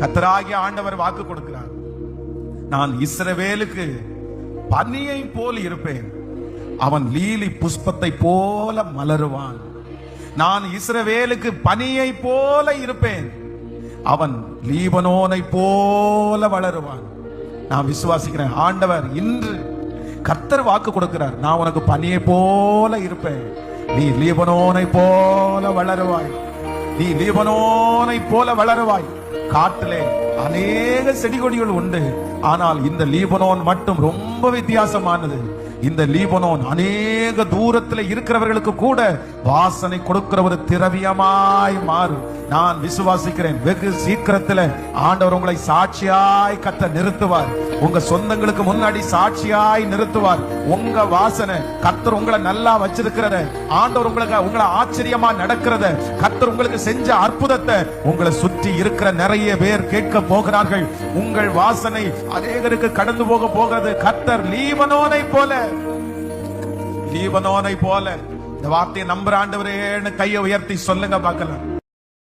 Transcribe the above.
கர்த்தராகிய ஆண்டவர் வாக்கு கொடுக்கிறார், நான் இஸ்ரவேலுக்கு பனியை போல் இருப்பேன், அவன் லீலி புஷ்பத்தை போல மலருவான். நான் இஸ்ரவேலுக்கு பனியை போல இருப்பேன், அவன் லீபனோனை போல வளருவான். நான் விசுவாசிக்கிறேன், ஆண்டவர் இன்று கர்த்தர் வாக்கு கொடுக்கிறார், நான் உனக்கு பனியை போல இருப்பேன், நீ லீபனோனை போல வளருவாய், நீ லீபனோனை போல வளருவாய். காட்டிலே அநேக செடி கொடிகள் உண்டு, ஆனால் இந்த லீபனோன் மட்டும் ரொம்ப வித்தியாசமானது. இந்த லீபனோன் அநேக தூரத்தில் இருக்கிறவர்களுக்கு கூட வாசனை கொடுக்கிற ஒரு திரவியமாய் மாறும். நான் விசுவாசிக்கிறேன், வெகு சீக்கிரத்தில் ஆண்டவர் உங்களை சாட்சியாய் கத்த நிறுத்துவார். உங்க சொந்தங்களுக்கு முன்னாடி சாட்சியாய் நிறுத்துவார். உங்க வாசனை கர்த்தர் உங்களை நல்லா வச்சிருக்கிறத, ஆண்டவர் உங்களை ஆச்சரியமா நடக்கிறத, கர்த்தர் உங்களுக்கு செஞ்ச அற்புதத்தை உங்களை சுற்றி இருக்கிற நிறைய பேர் கேட்க போகிறார்கள். உங்கள் வாசனை அநேகருக்கு கடந்து போக போகிறது. கர்த்தர் லீபனோனை போல, லீபனோனை போல. இந்த வார்த்தையை நம்புற ஆண்டவரேன்னு கையை உயர்த்தி சொல்லுங்க பார்க்கலாம்.